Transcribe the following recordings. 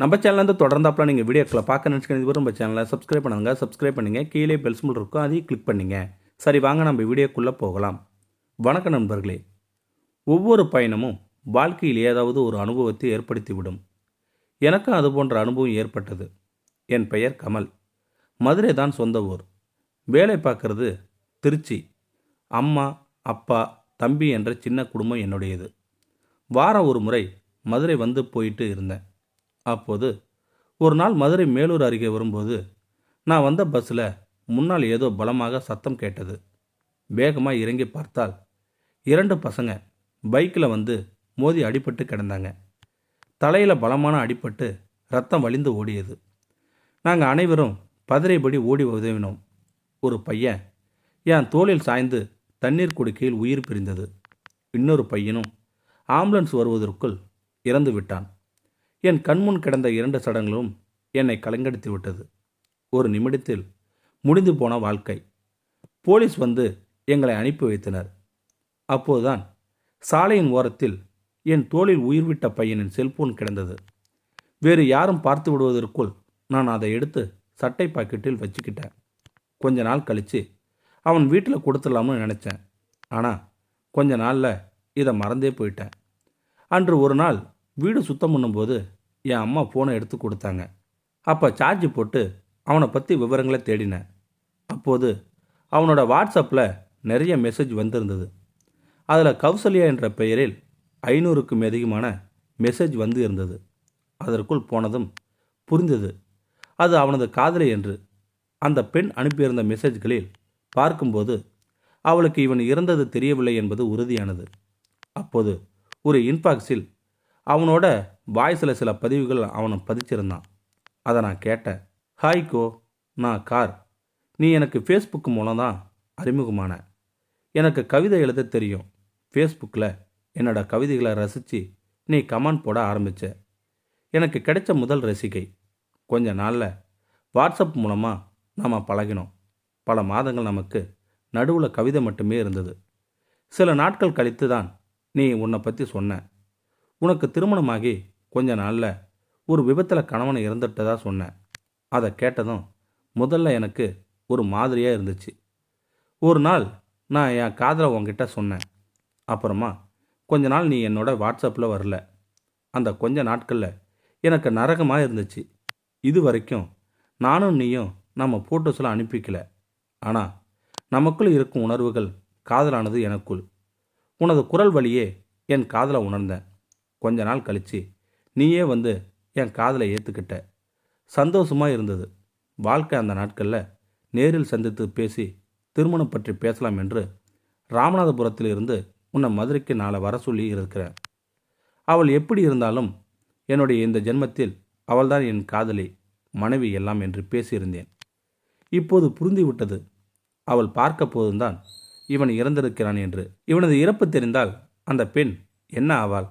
நம்ம சேனல்லேருந்து தொடர்ந்தாப்பில் நீங்கள் வீடியோக்களை பார்க்க நினச்சிக்கிறது நம்ம சேனலை சப்ஸ்கிரைப் பண்ணுங்கள் கீழே பெல் சிம்பிள் இருக்கும் அதையும் கிளிக் பண்ணிங்க. சரி, வாங்க நம்ம வீடியோக்குள்ளே போகலாம். வணக்கம் நண்பர்களே. ஒவ்வொரு பயணமும் வாழ்க்கையில் ஏதாவது ஒரு அனுபவத்தை ஏற்படுத்திவிடும். எனக்கும் அது போன்ற அனுபவம் ஏற்பட்டது. என் பெயர் கமல். மதுரை தான் சொந்த ஊர். வேலை பார்க்கறது திருச்சி. அம்மா, அப்பா, தம்பி என்ற சின்ன குடும்பம் என்னுடையது. வாரம் ஒரு முறை மதுரை வந்து போயிட்டு இருந்தேன். அப்போது ஒரு நாள் மதுரை மேலூர் அருகே வரும்போது நான் வந்த பஸ்ஸில் முன்னால் ஏதோ பலமாக சத்தம் கேட்டது. வேகமாக இறங்கி பார்த்தால் 2 பசங்க பைக்கில் வந்து மோதி அடிபட்டு கிடந்தாங்க. தலையில் பலமான அடிபட்டு ரத்தம் வழிந்து ஓடியது. நாங்கள் அனைவரும் பதறிபடி ஓடி உதவினோம். ஒரு பையன் என் தோளில் சாய்ந்து தண்ணீர் குடிக்கையில் உயிர் பிரிந்தது. இன்னொரு பையனும் ஆம்புலன்ஸ் வருவதற்குள் இறந்து விட்டான். என் கண்முன் கிடந்த 2 சடங்குகளும் என்னை கலங்கடித்து விட்டது. ஒரு நிமிடத்தில் முடிந்து போன வாழ்க்கை. போலீஸ் வந்து எங்களை அனுப்பி வைத்தனர். அப்போதுதான் சாலையின் ஓரத்தில் என் தோளில் உயிர்விட்ட பையனின் செல்போன் கிடந்தது. வேறு யாரும் பார்த்து விடுவதற்குள் நான் அதை எடுத்து சட்டை பாக்கெட்டில் வச்சுக்கிட்டேன். கொஞ்ச நாள் கழித்து அவன் வீட்டில் கொடுத்துடலாம்னு நினச்சேன். ஆனால் கொஞ்ச நாளில் இதை மறந்தே போயிட்டேன். அன்று ஒரு நாள் வீடு சுத்தம் பண்ணும்போது என் அம்மா ஃபோனை எடுத்து கொடுத்தாங்க. அப்போ சார்ஜ் போட்டு அவனை பற்றி விவரங்களை தேடினேன். அப்போது அவனோட வாட்ஸ்அப்பில் நிறைய மெசேஜ் வந்திருந்தது. அதில் கௌசல்யா என்ற பெயரில் 500க்கும் அதிகமான மெசேஜ் வந்து இருந்தது. அதற்குள் போனதும் புரிந்தது அது அவனது காதலி என்று. அந்த பெண் அனுப்பியிருந்த மெசேஜ்களில் பார்க்கும்போது அவளுக்கு இவன் இறந்தது தெரியவில்லை என்பது உறுதியானது. அப்போது ஒரு இன்பாக்ஸில் அவனோட வாய்ஸில் சில பதிவுகள் அவனை பதிச்சிருந்தான். அதை நான் கேட்டேன். ஹாய்கோ, நான் கார். நீ எனக்கு ஃபேஸ்புக் மூலம் தான் அறிமுகமான. எனக்கு கவிதை எழுத தெரியும். ஃபேஸ்புக்கில் என்னோட கவிதைகளை ரசித்து நீ கமெண்ட் போட ஆரம்பித்த. எனக்கு கிடைச்ச முதல் ரசிகை. கொஞ்ச நாளில் வாட்ஸ்அப் மூலமாக நாம் பழகினோம். பல மாதங்கள் நமக்கு நடுவில் கவிதை மட்டுமே இருந்தது. சில நாட்கள் கழித்து தான் நீ உன்னை பற்றி சொன்ன. உனக்கு திருமணமாகி கொஞ்ச நாளில் ஒரு விபத்தில் கணவனை இறந்துட்டதா சொன்னேன். அதை கேட்டதும் முதல்ல எனக்கு ஒரு மாதிரியாக இருந்துச்சு. ஒரு நாள் நான் என் காதலை உன்கிட்ட சொன்னேன். அப்புறமா கொஞ்ச நாள் நீ என்னோட வாட்ஸ்அப்பில் வரல. அந்த கொஞ்ச நாட்களில் எனக்கு நரகமாக இருந்துச்சு. இது வரைக்கும் நானும் நீயும் நம்ம ஃபோட்டோஸ்லாம் அனுப்பிக்கல. ஆனால் நமக்குள் இருக்கும் உணர்வுகள் காதலானது எனக்குள். உனது குரல் வழியே என் காதலை உணர்ந்தேன். கொஞ்ச நாள் கழித்து நீயே வந்து என் காதலை ஏற்றுக்கிட்ட. சந்தோஷமாக இருந்தது. வாழ்க்கை அந்த நாட்களில் நேரில் சந்தித்து பேசி திருமணம் பற்றி பேசலாம் என்று ராமநாதபுரத்தில் இருந்து உன்னை மதுரைக்கு நாளை வர சொல்லி இருக்கிறேன். அவள் எப்படி இருந்தாலும் என்னுடைய இந்த ஜென்மத்தில் அவள்தான் என் காதலி, மனைவி எல்லாம் என்று பேசியிருந்தேன். இப்போது புரிந்துவிட்டது. அவள் பார்க்க போதும்தான் இவன் இறந்திருக்கிறான் என்று. இவனது இறப்பு தெரிந்தால் அந்த பெண் என்ன ஆவாள்?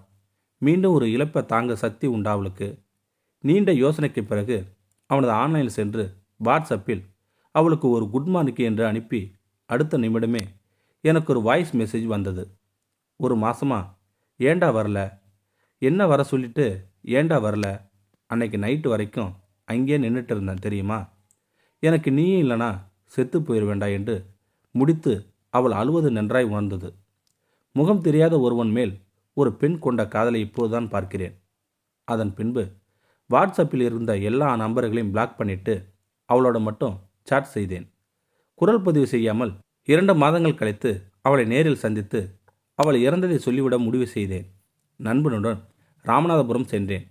மீண்டும் ஒரு இழப்பை தாங்க சக்தி உண்டா அவளுக்கு? நீண்ட யோசனைக்கு பிறகு அவனது ஆன்லைனில் சென்று வாட்ஸ்அப்பில் அவளுக்கு ஒரு குட் மார்னிங் என்று அனுப்பி அடுத்த நிமிடமே எனக்கு ஒரு வாய்ஸ் மெசேஜ் வந்தது. ஒரு மாசமா ஏண்டா வரல, என்ன வர சொல்லிட்டு ஏண்டா வரல, அன்னைக்கு நைட்டு வரைக்கும் அங்கேயே நின்றுட்டு இருந்தேன் தெரியுமா, எனக்கு நீயும் இல்லைனா செத்து போயிடுவேண்டா என்று முடித்து அவள் அழுவது நன்றாய் உணர்ந்தது. முகம் தெரியாத ஒருவன் மேல் ஒரு பெண் கொண்ட காதலை இப்போதுதான் பார்க்கிறேன். அதன் பின்பு வாட்ஸ்அப்பில் இருந்த எல்லா நம்பர்களையும் பிளாக் பண்ணிட்டு அவளோட மட்டும் சாட் செய்தேன். குரல் பதிவு செய்யாமல் 2 மாதங்கள் கழித்து அவளை நேரில் சந்தித்து அவள் இறந்ததை சொல்லிவிட முடிவு செய்தேன். நண்பனுடன் ராமநாதபுரம் சென்றேன்.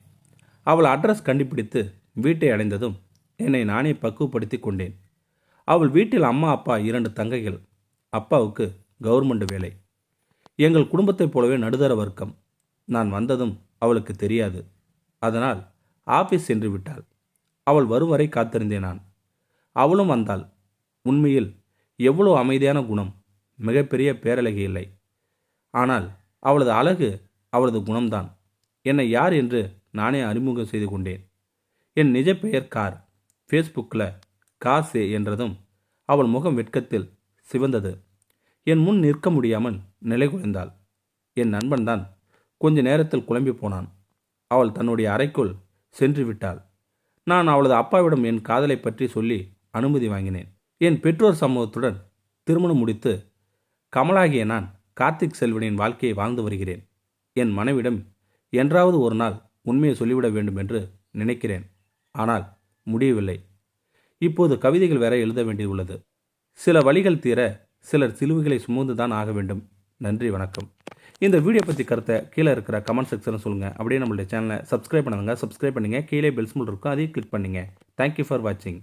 அவள் அட்ரஸ் கண்டுபிடித்து வீட்டை அடைந்ததும் என்னை நானே பக்குவப்படுத்தி கொண்டேன். அவள் வீட்டில் அம்மா, அப்பா, 2 தங்கைகள். அப்பாவுக்கு கவர்மெண்ட் வேலை. எங்கள் குடும்பத்தைப் போலவே நடுத்தர வர்க்கம். நான் வந்ததும் அவளுக்கு தெரியாது. அதனால் ஆபீஸ் சென்று விட்டாள். அவள் வரும் வரை காத்திருந்தேன் நான். அவளும் வந்தாள். உண்மையில் எவ்வளோ அமைதியான குணம். மிகப்பெரிய பேரழகி இல்லை. ஆனால் அவளது அழகு அவளது குணம்தான். என்னை யார் என்று நானே அறிமுகம் செய்து கொண்டேன். என் நிஜ பெயர் கார். ஃபேஸ்புக்கில் காசே என்றதும் அவள் முகம் வெட்கத்தில் சிவந்தது. என் முன் நிற்க முடியாமல் நிலை குலைந்தாள். என் நண்பன்தான் கொஞ்ச நேரத்தில் குழம்பி போனான். அவள் தன்னுடைய அறைக்குள் சென்று விட்டாள். நான் அவளது அப்பாவிடம் என் காதலை பற்றி சொல்லி அனுமதி வாங்கினேன். என் பெற்றோர் சமூகத்துடன் திருமணம் முடித்து கமலாகிய நான் கார்த்திக் செல்வனின் வாழ்க்கையை வாழ்ந்து வருகிறேன். என் மனைவிடம் என்றாவது ஒரு நாள் உண்மையை சொல்லிவிட வேண்டும் என்று நினைக்கிறேன். ஆனால் முடியவில்லை. இப்போது கவிதைகள் வேற எழுத வேண்டியுள்ளது. சில வழிகள் தீர சிலர் சிலுவைகளை சுமந்துதான் ஆக வேண்டும். நன்றி, வணக்கம். இந்த வீடியோ பற்றி கருத்தை கீழே இருக்கிற கமெண்ட் செக்ஷனில் சொல்லுங்கள். அப்படியே நம்மளுடைய சேனலை சப்ஸ்கிரைப் பண்ணுங்க. சப்ஸ்கிரைப் பண்ணுங்கள். கீழே பெல் சிம்பல் இருக்கும், அதையும் கிளிக் பண்ணுங்கள். தேங்க்யூ ஃபார் வாட்சிங்.